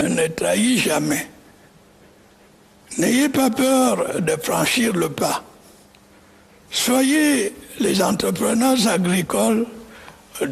ne trahit jamais. N'ayez pas peur de franchir le pas. Soyez les entrepreneurs agricoles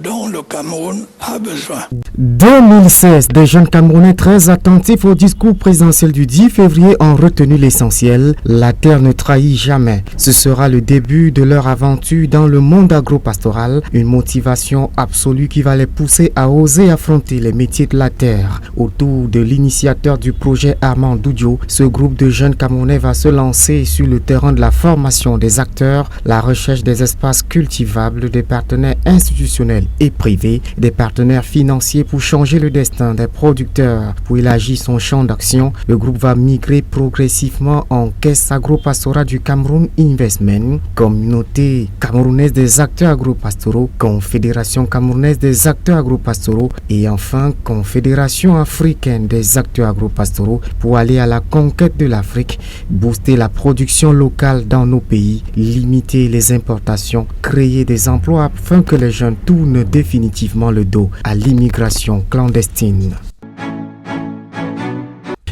dont le Cameroun a besoin. 2016, des jeunes Camerounais très attentifs au discours présidentiel du 10 février ont retenu l'essentiel. La terre ne trahit jamais. Ce sera le début de leur aventure dans le monde agro-pastoral, une motivation absolue qui va les pousser à oser affronter les métiers de la terre. Autour de l'initiateur du projet Armand Doudio, ce groupe de jeunes Camerounais va se lancer sur le terrain de la formation des acteurs, la recherche des espaces cultivables, des partenaires institutionnels et privés, des partenaires financiers pour changer le destin des producteurs. Pour élargir son champ d'action, le groupe va migrer progressivement en Caisse agro-pastorale du Cameroun Investment, Communauté camerounaise des acteurs agro-pastoraux, Confédération camerounaise des acteurs agro-pastoraux et enfin Confédération africaine des acteurs agro-pastoraux pour aller à la conquête de l'Afrique, booster la production locale dans nos pays, limiter les importations, créer des emplois afin que les jeunes tournent définitivement le dos à l'immigration clandestine.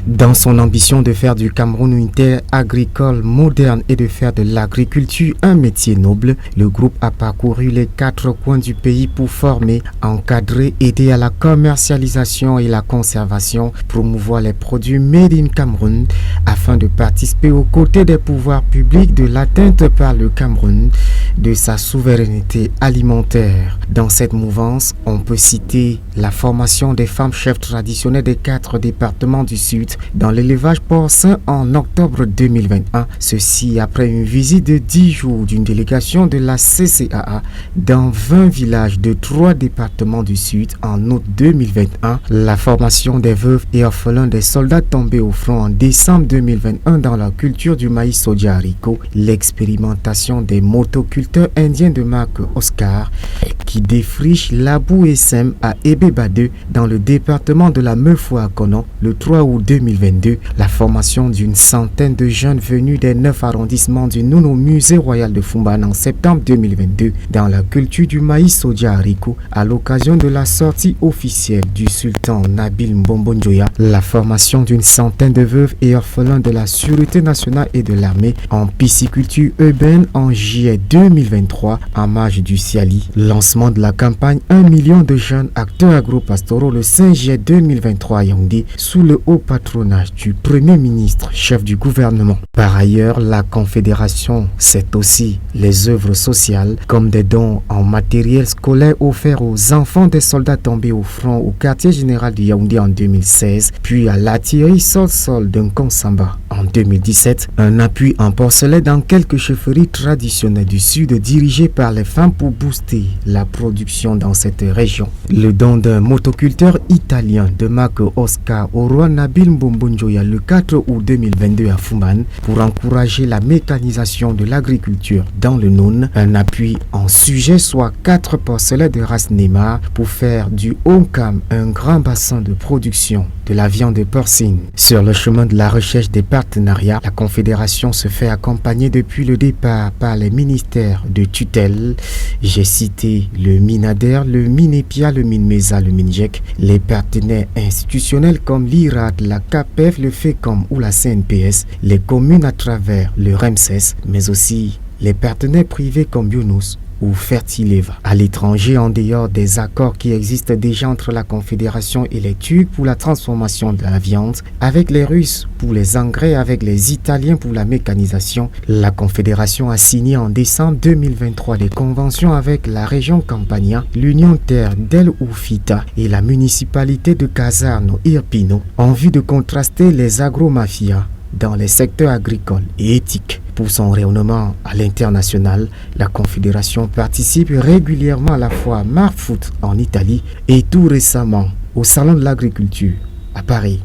Dans son ambition de faire du Cameroun une terre agricole moderne et de faire de l'agriculture un métier noble, le groupe a parcouru les 4 coins du pays pour former, encadrer, aider à la commercialisation et la conservation, promouvoir les produits made in Cameroun afin de participer aux côtés des pouvoirs publics de l'atteinte par le Cameroun de sa souveraineté alimentaire. Dans cette mouvance, on peut citer la formation des femmes chefs traditionnelles des 4 départements du Sud dans l'élevage porcin en octobre 2021. Ceci après une visite de 10 jours d'une délégation de la CCAA dans 20 villages de 3 départements du Sud en août 2021. La formation des veuves et orphelins des soldats tombés au front en décembre 2021 dans la culture du maïs soja haricot. L'expérimentation des motoculteurs indiens de marque Oscar qui défrichent Labou et Sem à Ebebade dans le département de la Meufou-Akonon le 3 août 2022, la formation d'une centaine de jeunes venus des 9 arrondissements du Nounou Musée Royal de Fumban en septembre 2022 dans la culture du maïs soja haricot à l'occasion de la sortie officielle du sultan Nabil Mbombonjoya, la formation d'une centaine de veuves et orphelins de la Sûreté nationale et de l'armée en pisciculture urbaine en juillet 2023 en marge du Ciali, lancement de la campagne 1 million de jeunes acteurs agro-pastoraux le 5 juillet 2023 à Yaoundé sous le haut patronage du Premier ministre, chef du gouvernement. Par ailleurs, la Confédération, c'est aussi les œuvres sociales comme des dons en matériel scolaire offerts aux enfants des soldats tombés au front au quartier général de Yaoundé en 2016, puis à l'artillerie sol-sol d'un Konsamba en 2017, un appui en porcelaine dans quelques chefferies traditionnelles du Sud dirigées par les femmes pour booster la production dans cette région. Le don d'un motoculteur italien de marque Oscar au roi Nabil Mbombonjoya le 4 août 2022 à Fumban pour encourager la mécanisation de l'agriculture dans le Noun, un appui en sujet soit 4 porcelaines de race Neymar pour faire du Onkam un grand bassin de production de la viande porcine. Sur le chemin de la recherche des partenariats, la Confédération se fait accompagner depuis le départ par les ministères de tutelle. J'ai cité le Minader, le Minepia, le Minmesa, le Minjek, les partenaires institutionnels comme l'IRAD, la CAPEF, le FECOM ou la CNPS, les communes à travers le REMSES, mais aussi les partenaires privés comme Younous ou Fertileva. À l'étranger, en dehors des accords qui existent déjà entre la Confédération et les Turcs pour la transformation de la viande, avec les Russes pour les engrais, avec les Italiens pour la mécanisation, la Confédération a signé en décembre 2023 des conventions avec la région Campania, l'Union Terre d'El Oufita et la municipalité de Casarno Irpino en vue de contraster les agromafias dans les secteurs agricoles et éthiques. Pour son rayonnement à l'international, la Confédération participe régulièrement à la foire Marfoot en Italie et tout récemment au Salon de l'Agriculture à Paris.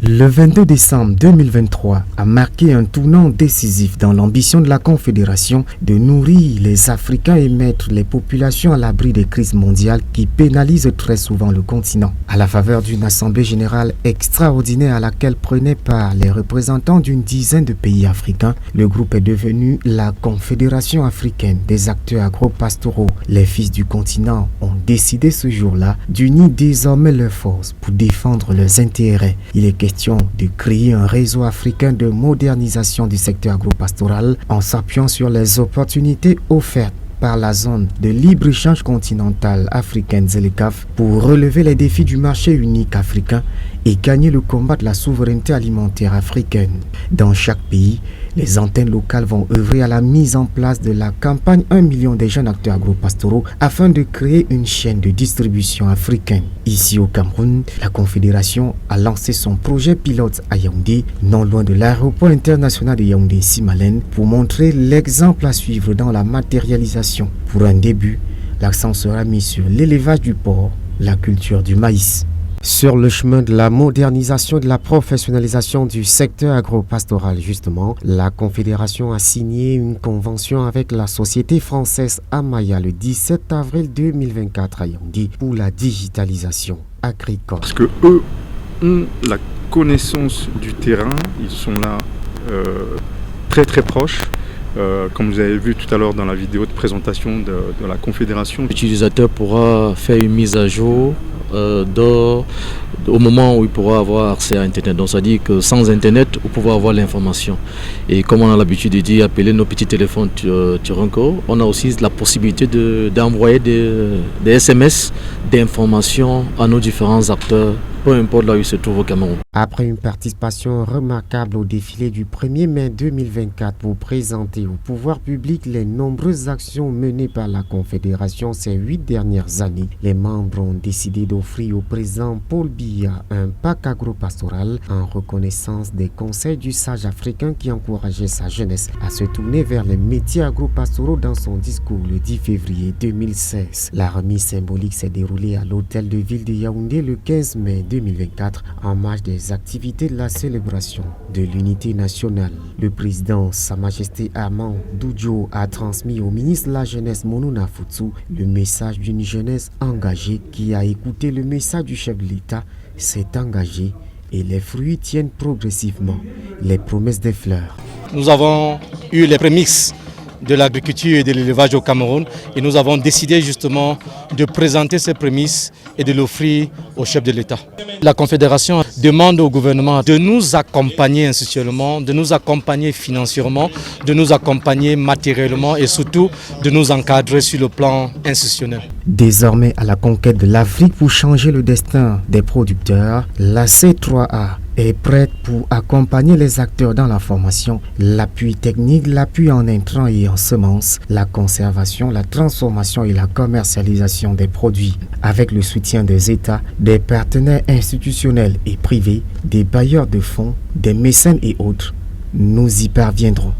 Le 22 décembre 2023 a marqué un tournant décisif dans l'ambition de la Confédération de nourrir les Africains et mettre les populations à l'abri des crises mondiales qui pénalisent très souvent le continent. À la faveur d'une assemblée générale extraordinaire à laquelle prenaient part les représentants d'une dizaine de pays africains, le groupe est devenu la Confédération africaine des acteurs agro-pastoraux. Les fils du continent ont décidé ce jour-là d'unir désormais leurs forces pour défendre leurs intérêts. Il est question de créer un réseau africain de modernisation du secteur agropastoral en s'appuyant sur les opportunités offertes par la zone de libre-échange continentale africaine ZLECAf pour relever les défis du marché unique africain et gagner le combat de la souveraineté alimentaire africaine. Dans chaque pays, les antennes locales vont œuvrer à la mise en place de la campagne 1 million des jeunes acteurs agropastoraux afin de créer une chaîne de distribution africaine. Ici au Cameroun, la Confédération a lancé son projet pilote à Yaoundé, non loin de l'aéroport international de Yaoundé-Simalène, pour montrer l'exemple à suivre dans la matérialisation. Pour un début, l'accent sera mis sur l'élevage du porc, la culture du maïs. Sur le chemin de la modernisation et de la professionnalisation du secteur agropastoral, justement, la Confédération a signé une convention avec la société française Amaya le 17 avril 2024 à Yaoundé pour la digitalisation agricole. Parce que eux ont la connaissance du terrain, ils sont là très très proches. Comme vous avez vu tout à l'heure dans la vidéo de présentation de la Confédération. L'utilisateur pourra faire une mise à jour au moment où il pourra avoir accès à Internet. Donc ça dit que sans Internet, vous pouvez avoir l'information. Et comme on a l'habitude de dire, appeler nos petits téléphones Turanco, on a aussi la possibilité d'envoyer des SMS d'informations à nos différents acteurs, peu importe là où ils se trouvent au Cameroun. Après une participation remarquable au défilé du 1er mai 2024 pour présenter au pouvoir public les nombreuses actions menées par la Confédération ces 8 dernières années, les membres ont décidé d'offrir au président Paul Biya un pack agropastoral en reconnaissance des conseils du sage africain qui encourageait sa jeunesse à se tourner vers les métiers agropastoraux dans son discours le 10 février 2016. La remise symbolique s'est déroulée à l'hôtel de ville de Yaoundé le 15 mai 2024 en marge des activités de la célébration de l'unité nationale. Le président, Sa Majesté Armand Doudjo, a transmis au ministre de la Jeunesse Monuna Futsu le message d'une jeunesse engagée qui a écouté le message du chef de l'État, s'est engagé et les fruits tiennent progressivement les promesses des fleurs. Nous avons eu les prémices de l'agriculture et de l'élevage au Cameroun et nous avons décidé justement de présenter ces prémices et de l'offrir au chef de l'État. La Confédération demande au gouvernement de nous accompagner institutionnellement, de nous accompagner financièrement, de nous accompagner matériellement et surtout de nous encadrer sur le plan institutionnel. Désormais à la conquête de l'Afrique pour changer le destin des producteurs, la C3A est prête pour accompagner les acteurs dans la formation, l'appui technique, l'appui en intrants et en semences, la conservation, la transformation et la commercialisation des produits. Avec le soutien des États, des partenaires institutionnels et privés, des bailleurs de fonds, des mécènes et autres, nous y parviendrons.